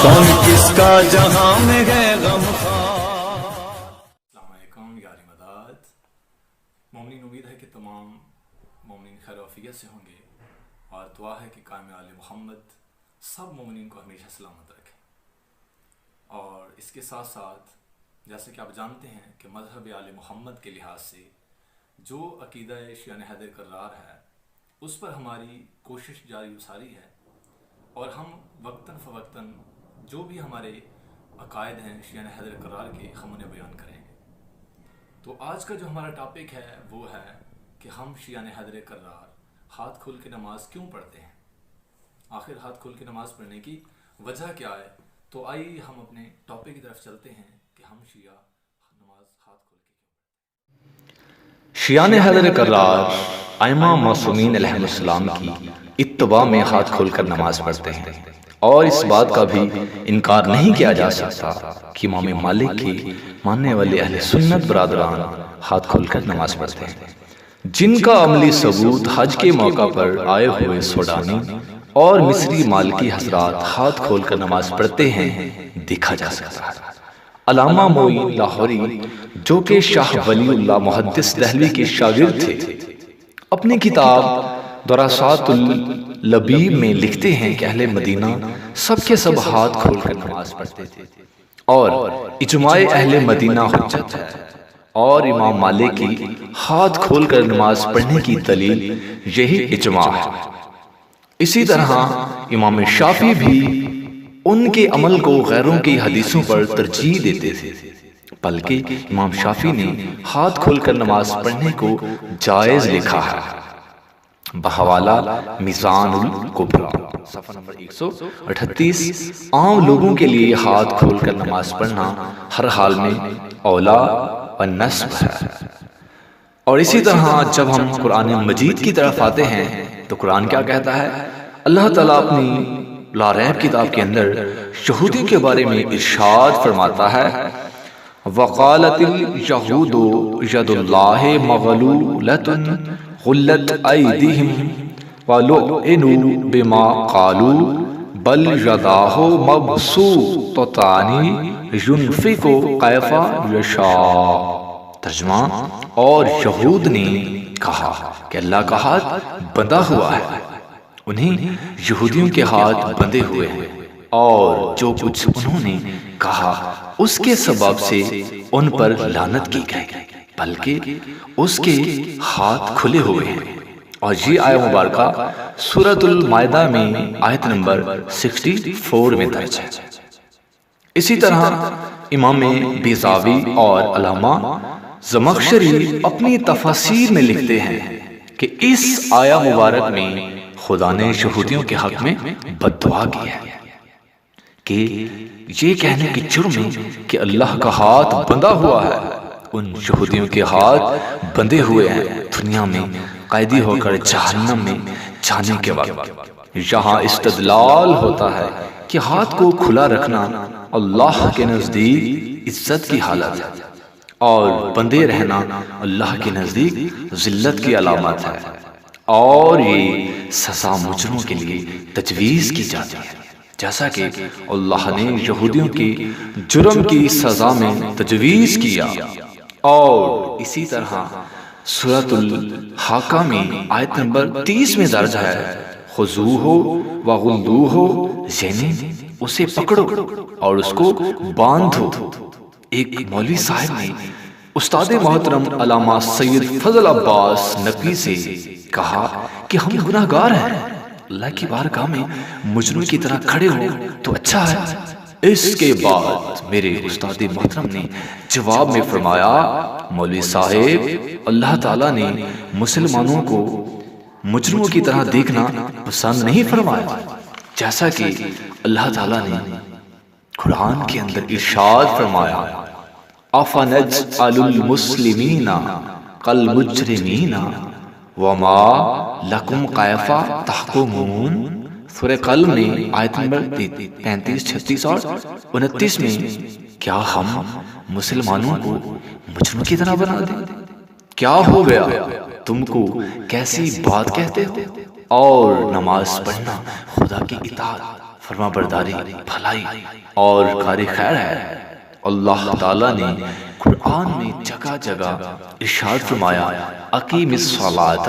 کون کس کا جہاں میں ہے غم خار۔ السلام علیکم یار مدد مومنین، امید ہے کہ تمام مومنین خیر و عافیت سے ہوں گے، اور دعا ہے کہ قائم آل محمد سب مومنین کو ہمیشہ سلامت رکھے۔ اور اس کے ساتھ ساتھ جیسے کہ آپ جانتے ہیں کہ مذہب آل محمد کے لحاظ سے جو عقیدہ شیعہ حیدر کرار ہے اس پر ہماری کوشش جاری و ساری ہے، اور ہم وقتاً فوقتاً جو بھی ہمارے عقائد ہیں شیعہ حیدر کرار کے ہم انہیں بیان کریں گے۔ تو آج کا جو ہمارا ٹاپک ہے وہ ہے کہ ہم شیعہ حیدر کرار ہاتھ کھول کے نماز کیوں پڑھتے ہیں، آخر ہاتھ کھول کے نماز پڑھنے کی وجہ کیا ہے۔ تو آئیے ہم اپنے ٹاپک کی طرف چلتے ہیں کہ ہم شیعہ نماز ہاتھ کھول کے کیوں پڑھتے ہیں۔ شیعہ حیدر کرار ائمہ معصومین علیہ السلام کی اتباع میں ہاتھ کھول کر نماز پڑھتے ہیں، اور اس بات کا بھی انکار نہیں کیا جا سکتا کہ امام مالک کی ماننے والے اہل سنت برادران ہاتھ کھول کر نماز پڑھتے ہیں، جن کا عملی ثبوت حج کے موقع پر آئے ہوئے سوڈانی اور مصری مالکی حضرات ہاتھ کھول کر نماز پڑھتے ہیں دیکھا جا سکتا ہے۔ علامہ معین لاہوری جو کہ شاہ ولی اللہ محدث دہلوی کے شاگرد تھے، اپنی کتاب دراسات اللبیب میں لکھتے ہیں کہ اہل مدینہ سب کے سب ہاتھ کھول کر نماز پڑھتے تھے، اور اجماع اہل مدینہ حجت ہے، اور امام مالک کی ہاتھ کھول کر نماز پڑھنے کی دلیل یہی اجماع ہے۔ اسی طرح امام شافعی بھی ان کے عمل کو غیروں کی حدیثوں پر ترجیح دیتے تھے، بلکہ امام شافعی نے ہاتھ کھول کر نماز پڑھنے کو جائز لکھا ہے بحوالہ میزان الکبریٰ صفحہ نمبر 138۔ عام لوگوں کے لیے ہاتھ کھول کر نماز پڑھنا ہر حال میں اولا و نصب ہے۔ اور اسی طرح جب ہم قرآن مجید کی طرف آتے ہیں تو قرآن کیا کہتا ہے؟ اللہ تعالیٰ اپنی لا ریب کتاب کے اندر یہودیوں کے بارے میں ارشاد فرماتا ہے، وَقَالَتِ الْيَهُودُ يَدُ اللَّهِ مَغْلُولَةٌ غُلَّتْ أَيْدِيهِمْ وَلُعِنُوا بِمَا قَالُوا بَلْ يَدَاهُ مَبْسُوطَتَانِ يُنْفِقُ كَيْفَ يَشَاءُ۔ ترجمہ، اور یہود نے کہا کہ اللہ کا ہاتھ بندھا ہوا ہے، انہیں یہودیوں کے ہاتھ بندھے ہوئے ہیں، اور جو کچھ انہوں نے کہا اس کے سبب سے ان پر لعنت کی گئی، بلکہ اس کے ہاتھ کھلے ہوئے ہیں۔ اور یہ آیہ مبارکہ سورۃ المائدہ میں آیت نمبر 64 میں درج ہے۔ اسی طرح امام بیضاوی اور علامہ زمخشری اپنی تفاسیر میں لکھتے ہیں کہ اس آیہ مبارک میں خدا نے یہودیوں کے حق میں بد دعا کی ہے، کہ یہ کہنے کی جرم میں کہ اللہ کا ہاتھ بندھا ہوا ہے، ان یہودیوں کے ہاتھ بندھے ہوئے ہیں دنیا میں قیدی ہو کر جہنم میں جانے کے وقت۔ یہاں استدلال ہوتا ہے کہ ہاتھ کو کھلا رکھنا اللہ کے نزدیک عزت کی حالت ہے، اور بندھے رہنا اللہ کے نزدیک ذلت کی علامت ہے، اور یہ سزا مجرموں کے لیے تجویز کی جاتی ہے، جیسا کہ اللہ نے یہودیوں کی جرم کی سزا میں تجویز کیا۔ اور اسی طرح سورۃ الحاقہ میں آیت نمبر 30 میں درج ہے، خذوہ وغلوہ، یعنی اسے پکڑو اور اس کو باندھو۔ ایک مولوی صاحب نے استاد محترم علامہ سید فضل عباس نقوی سے کہا کہ ہم گناہ گار ہیں، اللہ کی بارگاہ میں مجرم کی طرح کھڑے ہو تو اچھا ہے۔ اس کے بعد میرے استاد محترم نے جواب میں فرمایا، مولوی صاحب، اللہ تعالیٰ نے مسلمانوں کو مجرموں کی طرح دیکھنا پسند نہیں فرمایا، جیسا کہ اللہ تعالیٰ نے قرآن کے اندر ارشاد فرمایا، أَفَنَجْعَلُ الْمُسْلِمِينَ كَالْمُجْرِمِينَ وَمَا لَكُمْ كَيْفَ تَحْكُمُونَ۔ سورہ قلم میں آیت نمبر 35، 36 اور 29 میں، کیا ہم مسلمانوں کو مجرم کی طرح بنا دیں؟ کیا ہو گیا، تم کو کیسی بات کہتے ہو؟ اور نماز پڑھنا خدا کی اطاعت فرما برداری بھلائی اور کار خیر ہے۔ اللہ تعالیٰ نے قرآن میں جگہ جگہ ارشاد فرمایا اقیم الصلاۃ،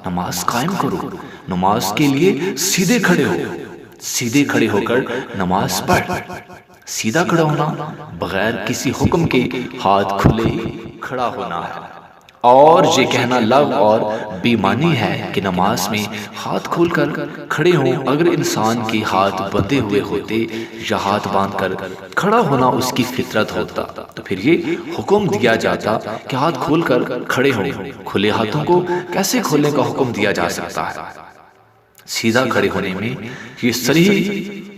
نماز قائم کرو، نماز کے لیے سیدھے کھڑے ہو، سیدھے کھڑے ہو کر نماز پڑھ۔ سیدھا کھڑا ہونا بغیر کسی حکم کے ہاتھ کھلے کھڑا ہونا ہے، اور یہ کہنا لغو اور بے معنی ہے کہ نماز میں ہاتھ کھول کر کھڑے ہوں۔ اگر انسان کے ہاتھ بندھے ہوئے ہوتے یا ہاتھ باندھ کر کھڑا ہونا اس کی فطرت ہوتا تو پھر یہ حکم دیا جاتا کہ ہاتھ کھول کر کھڑے ہوں۔ کھلے ہاتھوں کو کیسے کھولنے کا حکم دیا جا سکتا ہے؟ سیدھا کھڑے ہونے میں یہ صریح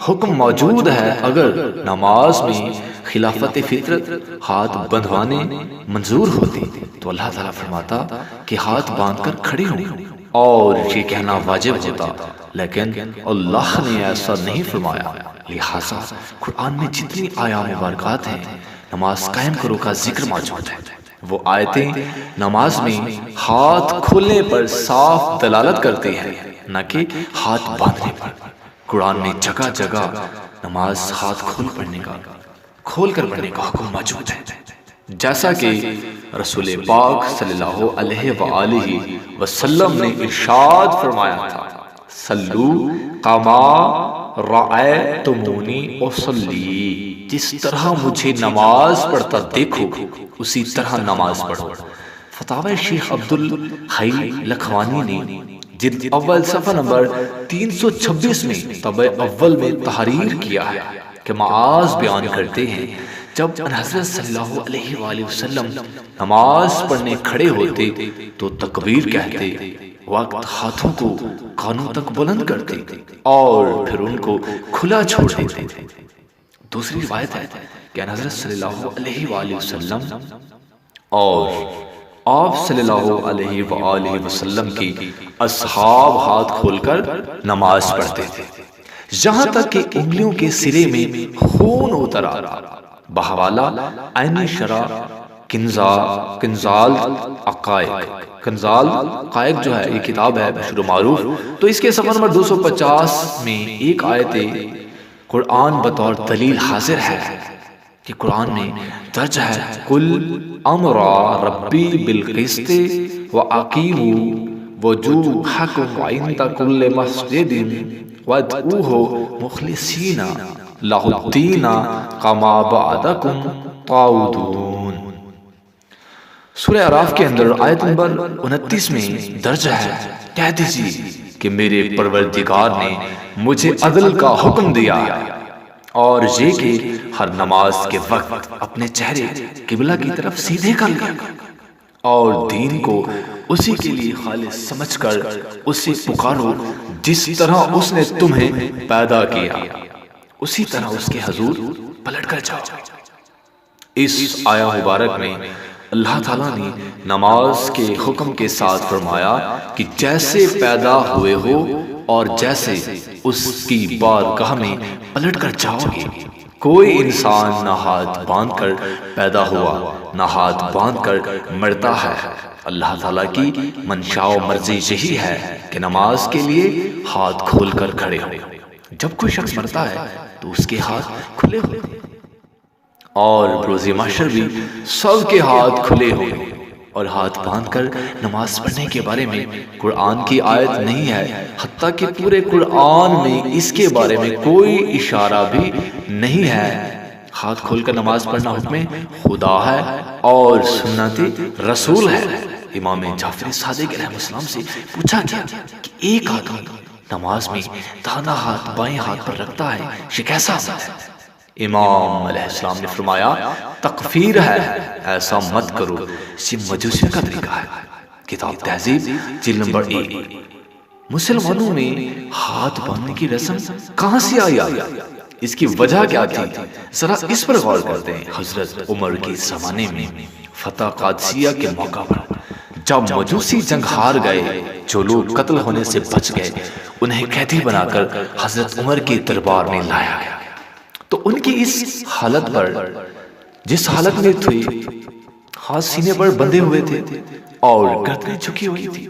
حکم موجود ہے۔ اگر نماز میں خلافت فطرت ہاتھ بندھوانے منظور ہوتی تو اللہ تعالیٰ فرماتا کہ ہاتھ باندھ کر کھڑے ہوں اور یہ کہنا واجب ہوتا، لیکن اللہ نے ایسا نہیں فرمایا۔ لہٰذا قرآن میں جتنی آیات مبارکات ہیں نماز قائم کرو کا ذکر موجود ہے، وہ آیتیں نماز میں ہاتھ کھولنے پر صاف دلالت کرتی ہیں، نہ کہ ہاتھ باندھنے پر۔ قرآن میں جگہ جگہ نماز ہاتھ کھول کر پڑھنے کا حکم موجود ہے، جیسا کہ رسول پاک صلی اللہ علیہ وآلہ وسلم نے ارشاد فرمایا تھا صلو کما رأیتمونی اصلی، جس طرح مجھے نماز پڑھتا دیکھو اسی طرح نماز پڑھو۔ فتاوی شیخ عبد الحی لکھوانی نے جلد اول صفحہ نمبر 326 میں طبع اول میں تحریر کیا ہے کہ معاذ بیان کرتے ہیں جب حضرت صلی اللہ علیہ وآلہ وسلم نماز پڑھنے کھڑے ہوتے تو تکبیر کہتے، وقت ہاتھوں کو کانوں تک بلند کرتے اور پھر ان کو کھلا چھوڑ دیتے۔ دوسری روایت ہے کہ حضرت صلی اللہ علیہ وآلہ وسلم اور آپ صلی اللہ علیہ وآلہ وسلم کی اصحاب ہاتھ کھول کر نماز پڑھتے تھے یہاں تک کہ انگلیوں کے سرے میں خون اتر آ۔ بحوالہ عین شرح کنزال عقائق جو ہے یہ کتاب ہے مشہور و معروف، تو اس کے صفحہ نمبر 250 میں ایک آیت قرآن بطور دلیل حاضر ہے کہ قرآن میں درج ہے کل امر ربی بالقسط واقیموا وجوہکم عند کل مسجد وادعوہ مخلصین لہ الدین کما بعدکم تعودون۔ سورہ اعراف کے اندر آیت نمبر 29 میں درج ہے کہہ دیجیے کہ میرے پروردگار نے مجھے عدل کا حکم دیا اور یہ کہ ہر نماز کے وقت اپنے چہرے قبلہ کی طرف سیدھے کر لیا اور دین کو اسی کے لیے خالص سمجھ کر اسے پکارو جس طرح اس نے تمہیں پیدا کیا، اسی طرح اس کے حضور پلٹ کر جاؤ۔ اس آیہ مبارک میں اللہ تعالیٰ نے نماز کے حکم کے ساتھ فرمایا کہ جیسے پیدا ہوئے ہو اور جیسے اس کی بارگاہ میں پلٹ کر جاؤ گے۔ کوئی انسان نہ ہاتھ باندھ کر پیدا ہوا نہ ہاتھ باندھ کر مرتا ہے۔ اللہ تعالیٰ کی منشاء و مرضی یہی ہے کہ نماز کے لیے ہاتھ کھول کر کھڑے ہو۔ جب کوئی شخص مرتا ہے تو اس کے ہاتھ کھلے ہوتے ہیں اور روز محشر بھی سب کے ہاتھ کھلے ہوئے، اور ہاتھ باندھ کر نماز پڑھنے کے بارے میں قرآن کی آیت نہیں ہے، حتیٰ کہ پورے قرآن میں اس کے بارے میں کوئی اشارہ بھی نہیں ہے۔ ہاتھ کھول کر نماز پڑھنا حکم خدا ہے اور سنت رسول ہے۔ امام جعفر صادق علیہ السلام سے پوچھا گیا کہ ایک آدمی نماز میں دانا ہاتھ بائیں ہاتھ پر رکھتا ہے، یہ کیسا ہے؟ امام علیہ السلام نے فرمایا تکفیر ہے، ایسا مت کرو، یہ مجوسیوں کا طریقہ ہے۔ کتاب تہذیب جلد نمبر 1۔ مسلمانوں میں ہاتھ باندھنے کی رسم کہاں سے آئی؟ اس کی وجہ کیا تھی؟ ذرا اس پر غور کرتے ہیں۔ حضرت عمر کے زمانے میں فتح قادسیہ کے موقع پر جب مجوسی جنگ ہار گئے، جو لوگ قتل ہونے سے بچ گئے انہیں قیدی بنا کر حضرت عمر کے دربار میں لایا گیا، تو ان کی اس حالت پر جس حالت میں تھے، ہاتھ سینے پر بندھے ہوئے تھے اور گردنیں جھکی ہوئی تھی،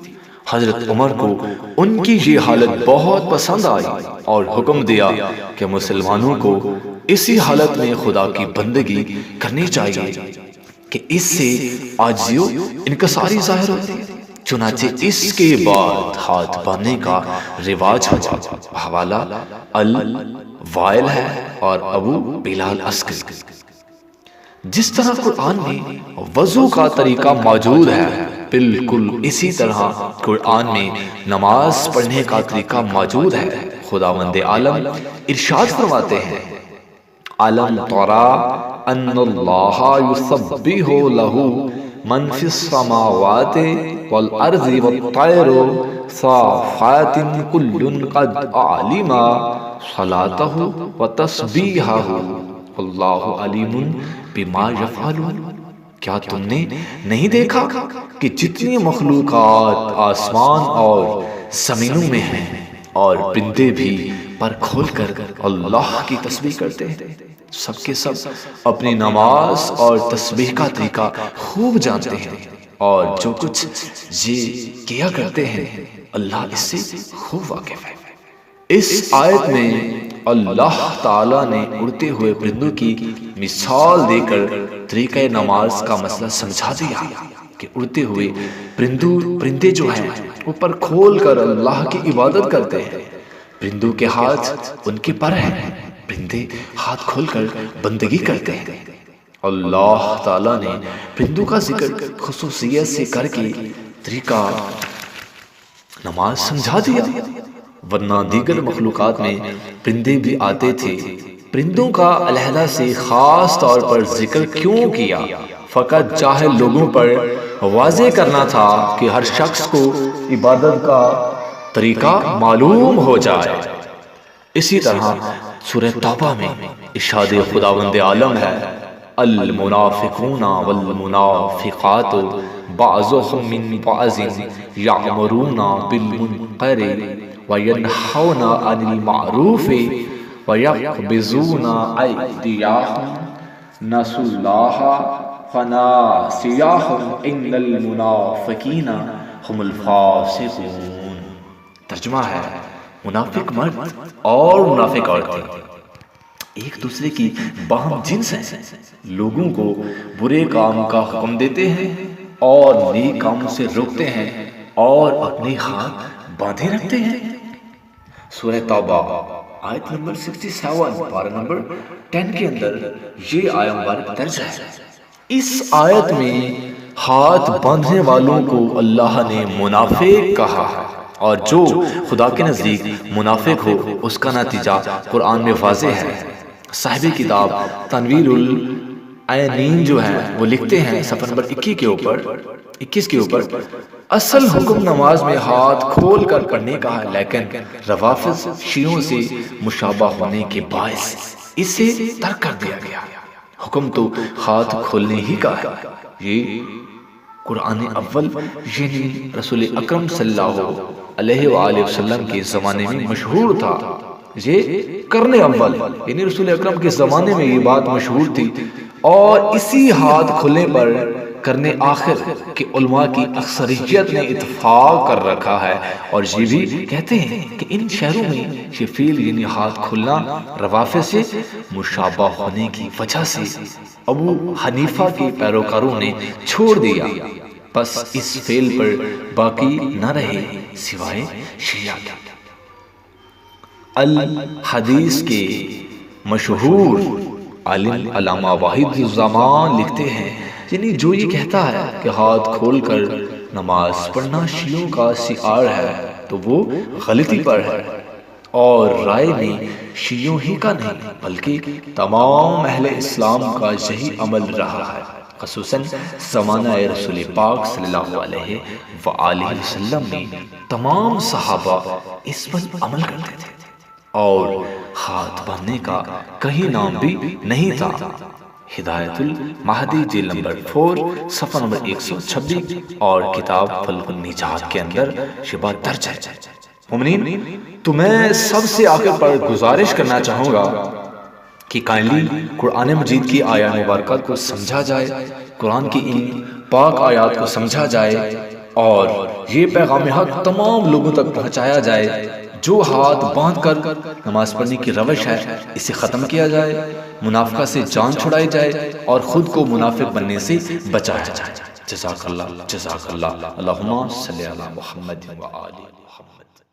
حضرت عمر کو ان کی یہ حالت بہت پسند آئی اور حکم دیا کہ مسلمانوں کو اسی حالت میں خدا کی بندگی کرنی چاہیے کہ اس سے عاجزی و انکساری ظاہر ہوتی ہے۔ چنانچہ اس کے بعد ہاتھ باندھنے کا رواج ہوا۔ حوالہ الوائل ہے اور ابو بلال عسکری۔ جس طرح قرآن میں وضو کا طریقہ موجود ہے، بالکل اسی طرح قرآن میں نماز پڑھنے کا طریقہ موجود ہے۔ خداوند عالم ارشاد فرماتے ہیں، علم ترى ان اللہ یسبح لہ من فی السماوات والارض والطیر صافات کل قد علم صلاتہ وتسبیحہ واللہ علیم بما یفعلون۔ کیا تم نے نہیں دیکھا کہ جتنی مخلوقات آسمان اور زمینوں میں ہیں اور پرندے بھی پر کھول کر اللہ کی تسبیح کرتے ہیں، سب کے سب اپنی نماز اور تسبیح کا طریقہ خوب جانتے ہیں، اور جو کچھ یہ کیا کرتے ہیں اللہ اس سے خوب واقف ہے۔ اس آیت میں اللہ تعالیٰ نے اڑتے ہوئے پرندوں کی مثال دے کر طریقہ نماز کا مسئلہ سمجھا دیا کہ اڑتے ہوئے پرندے جو ہیں وہ پر کھول کر اللہ کی عبادت کرتے ہیں۔ پرندوں کے ہاتھ ان کے پر ہیں، پرندے ہاتھ کھول کر بندگی کرتے ہیں۔ اللہ تعالیٰ نے پرندوں کا ذکر خصوصیت سے کر کے طریقہ نماز سمجھا دیا، ورنہ دیگر مخلوقات میں پرندے بھی آتے تھے۔ پرندوں کا علیحدہ سے خاص طور پر ذکر کیوں کیا؟ فقط جاہل لوگوں پر واضح کرنا تھا کہ ہر شخص کو عبادت کا طریقہ معلوم ہو جائے۔ اسی طرح سورہ توبہ میں ارشاد خداوند عالم ہے، المنافقون والمنافقات بعضهم من بعض یأمرون بالمنکر وینہون عن المعروف ویقبضون ایدیہم نسوا اللہ فناسیہم ان المنافقین هم الفاسقون۔ ترجمہ ہے، منافق مرد اور منافق عورتیں ایک دوسرے کی باہم جنس ہیں، لوگوں کو برے کام کا حکم دیتے ہیں اور نیک کام سے روکتے ہیں اور اپنے ہاتھ باندھے رکھتے ہیں۔ سورہ توبہ آیت نمبر 67 پارہ نمبر 10 کے اندر یہ آیت مبارک درج ہے۔ اس آیت میں ہاتھ باندھنے والوں کو اللہ نے منافق کہا ہے، اور جو خدا کے نزدیک منافق ہو اس کا نتیجہ قرآن میں واضح ہے۔ صاحب کتاب تنویر العینین جو ہیں وہ لکھتے ہیں صفحہ نمبر 21 کے اوپر، اصل حکم نماز میں ہاتھ کھول کر پڑھنے کا ہے، لیکن روافض شیعوں سے مشابہ ہونے کے باعث اسے ترک کر دیا گیا۔ حکم تو ہاتھ کھولنے ہی کا ہے۔ یہ قرآن اول یعنی رسول اکرم صلی اللہ علیہ وآلہ وسلم کے زمانے میں مشہور تھا۔ یہ کرنے اول یعنی رسول اکرم کے زمانے میں یہ بات مشہور تھی، اور اسی ہاتھ کھلنے پر کرنے آخر کے علماء کی اکثریت نے اتفاق کر رکھا ہے، اور یہ بھی کہتے ہیں کہ ان شہروں میں یہ فعل یعنی ہاتھ کھلنا روافض سے مشابہ ہونے کی وجہ سے ابو حنیفہ کے پیروکاروں نے چھوڑ دیا، بس اس فعل پر باقی نہ رہے سوائے شیعہ کے۔ الحدیث کے مشہور عالم علامہ واحد الزمان لکھتے ہیں، یعنی جو یہ کہتا ہے کہ ہاتھ کھول کر نماز پڑھنا شیعوں کا شعار ہے تو وہ غلطی پر ہے، اور رائے میں شیعوں ہی کا نہیں بلکہ تمام اہل اسلام کا یہی عمل رہا ہے، خصوصاً زمانہ رسول پاک صلی اللہ علیہ وآلہ وسلم میں تمام صحابہ اس پر عمل کرتے تھے، اور ہاتھ باندھنے کا کہیں نام بھی نہیں تھا۔ ہدایت المہدی جلد نمبر 4 صفحہ نمبر 126 اور کتاب فلق النجات کے اندر یہ بات درج ہے۔ مومنین، تو میں سب سے آخر پر گزارش کرنا چاہوں گا کہ کائنڈلی قرآن مجید کی آیات مبارکات کو سمجھا جائے، قرآن کی ان پاک آیات کو سمجھا جائے، اور یہ پیغام حق تمام لوگوں تک پہنچایا جائے، جو ہاتھ باندھ کر نماز پڑھنے کی روش ہے اسے ختم کیا جائے، منافقہ سے جان چھڑائی جائے اور خود کو منافق بننے سے بچایا جائے۔ جزاک اللہ، جزاک اللہ، اللہم صلی علی محمد و آل محمد۔